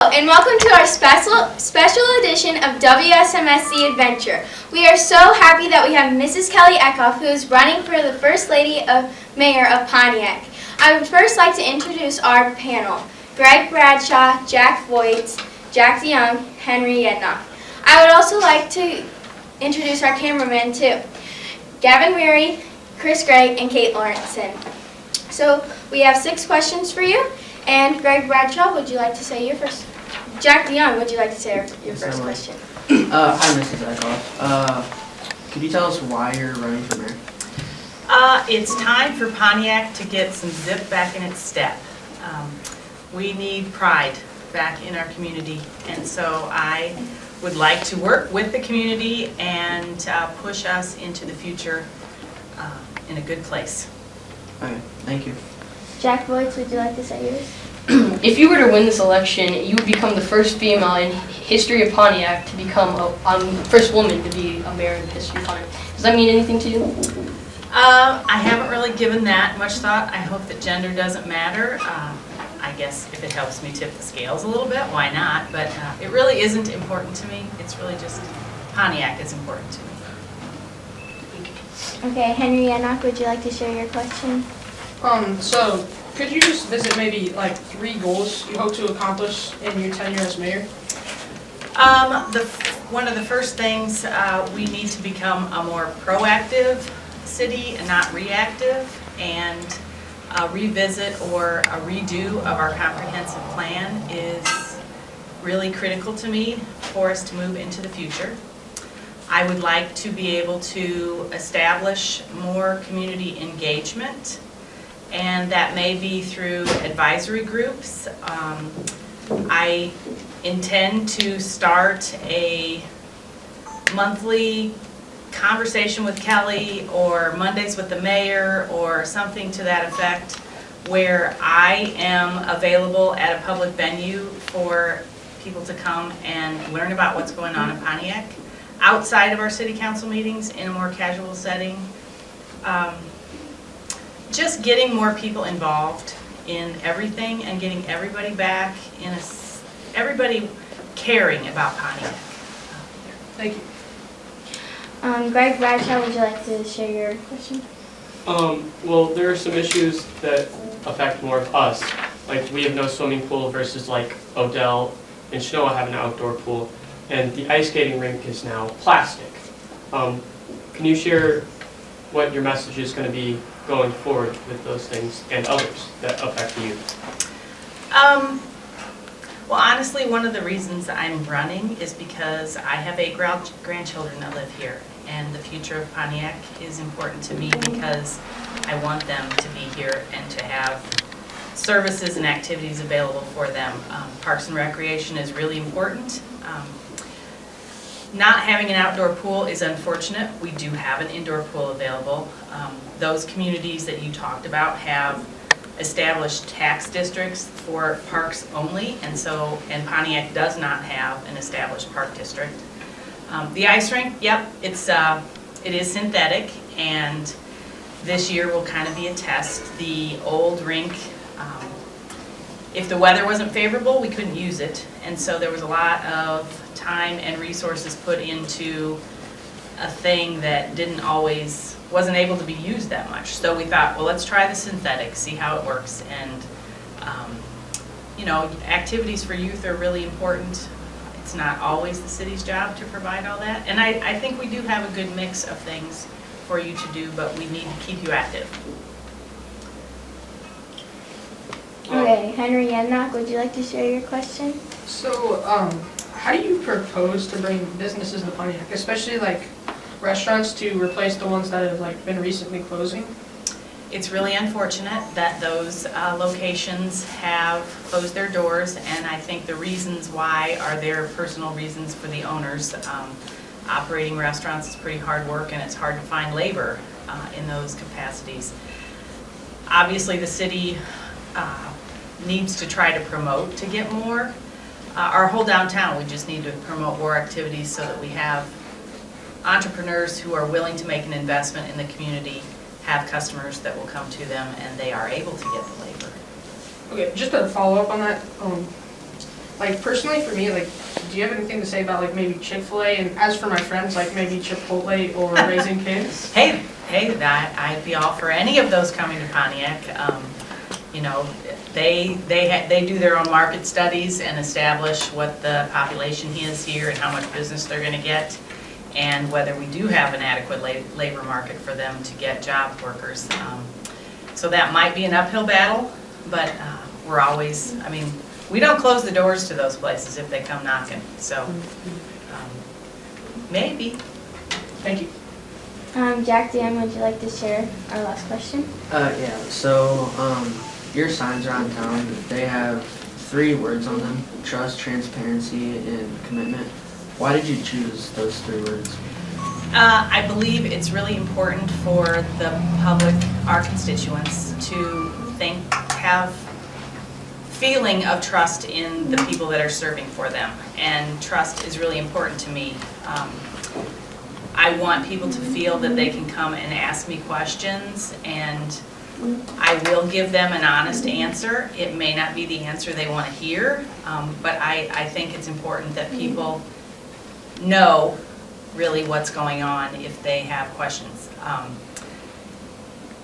Hello, and welcome to our special edition of WSMS The Adventure. We are so happy that we have Mrs. Kelly Eckhoff, who is running for the First Lady of Mayor of Pontiac. I would first like to introduce our panel: Greg Bradshaw, Jack Voigt, Jack DeYoung, Henry Yednock. I would also like to introduce our cameramen too: Gavin Weary, Chris Gregg, and Kate Lawrenson. So we have 6 questions for you. And Greg Bradshaw, would you like to say your first? Jack DeYoung, would you like to say your first question? Hi, Mrs. Eckhoff. Could you tell us why you're running for mayor? It's time for Pontiac to get some zip back in its step. We need pride back in our community, and so I would like to work with the community and push us into the future in a good place. Okay, thank you. Jack Voigt, would you like to say yours? If you were to win this election, you would become the first female in history of Pontiac to become first woman to be a mayor in the history of Pontiac. Does that mean anything to you? I haven't really given that much thought. I hope that gender doesn't matter. I guess if it helps me tip the scales a little bit, why not? But it really isn't important to me. It's really just Pontiac is important to me. Okay, Henry Yednock, would you like to share your question? So could you just visit maybe like 3 goals you hope to accomplish in your tenure as mayor? One of the first things, we need to become a more proactive city and not reactive, and a revisit or a redo of our comprehensive plan is really critical to me for us to move into the future. I would like to be able to establish more community engagement, and that may be through advisory groups. I intend to start a monthly conversation with Kelly, or Mondays with the mayor, or something to that effect, where I am available at a public venue for people to come and learn about what's going on in Pontiac outside of our city council meetings in a more casual setting. Just getting more people involved in everything and getting everybody back in everybody caring about Pontiac. Thank you. Greg Bradshaw, would you like to share your question? Well, there are some issues that affect more of us. Like, we have no swimming pool versus like Odell and Shinoa have an outdoor pool, and the ice skating rink is now plastic. Can you share what your message is going to be going forward with those things and others that affect the youth? Well, honestly, one of the reasons I'm running is because I have 8 grandchildren that live here, and the future of Pontiac is important to me because I want them to be here and to have services and activities available for them. Parks and Recreation is really important. Not having an outdoor pool is unfortunate. We do have an indoor pool available. Those communities that you talked about have established tax districts for parks only, and Pontiac does not have an established park district. The ice rink, yep, it is synthetic, and this year will kind of be a test. The old rink, if the weather wasn't favorable, we couldn't use it, and so there was a lot of time and resources put into a thing that wasn't able to be used that much. So we thought, well, let's try the synthetic, see how it works. And you know, activities for youth are really important. It's not always the city's job to provide all that, and I think we do have a good mix of things for you to do, but we need to keep you active. Okay, Henry Yednock, would you like to share your question? So how do you propose to bring businesses to Pontiac, especially like restaurants, to replace the ones that have like been recently closing? It's really unfortunate that those locations have closed their doors, and I think the reasons why are their personal reasons for the owners. Operating restaurants is pretty hard work, and it's hard to find labor in those capacities. Obviously, the city needs to try to promote to get more. Our whole downtown, we just need to promote more activities so that we have entrepreneurs who are willing to make an investment in the community, have customers that will come to them, and they are able to get the labor. Okay, just to follow up on that, like personally for me, like, do you have anything to say about like maybe Chick-fil-A, and as for my friends, like maybe Chipotle or Raising Cane's? Hey, I'd be all for any of those coming to Pontiac. You know, they do their own market studies and establish what the population is here and how much business they're gonna get, and whether we do have an adequate labor market for them to get job workers. So that might be an uphill battle, but we're always, I mean, we don't close the doors to those places if they come knocking, so maybe. Thank you. Jack, Dan, would you like to share our last question? Yeah, so, your signs around town, they have 3 words on them: trust, transparency, and commitment. Why did you choose those 3 words? I believe it's really important for the public, our constituents, to have feeling of trust in the people that are serving for them, and trust is really important to me. I want people to feel that they can come and ask me questions, and I will give them an honest answer. It may not be the answer they want to hear, but I think it's important that people know really what's going on if they have questions.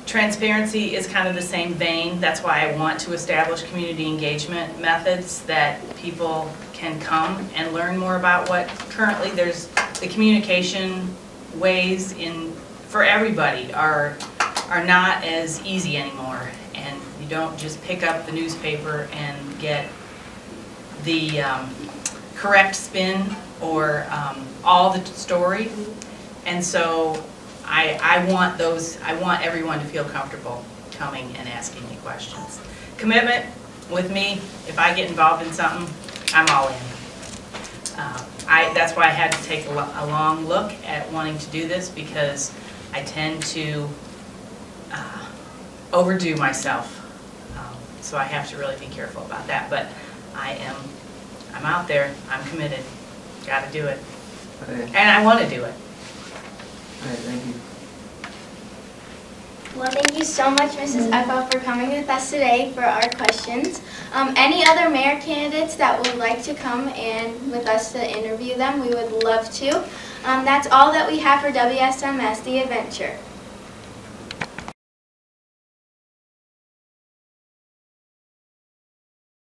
Transparency is kind of the same vein. That's why I want to establish community engagement methods that people can come and learn more about what currently there's the communication ways for everybody are not as easy anymore, and you don't just pick up the newspaper and get the correct spin or all the story. And so I want everyone to feel comfortable coming and asking me questions. Commitment with me, if I get involved in something, I'm all in. That's why I had to take a long look at wanting to do this, because I tend to overdo myself. So I have to really be careful about that. But I'm out there, I'm committed, gotta do it. Okay. And I wanna do it. All right, thank you. Well, thank you so much, Mrs. Eckhoff, for coming with us today for our questions. Any other mayor candidates that would like to come and with us to interview them, we would love to. That's all that we have for WSMS, The Adventure.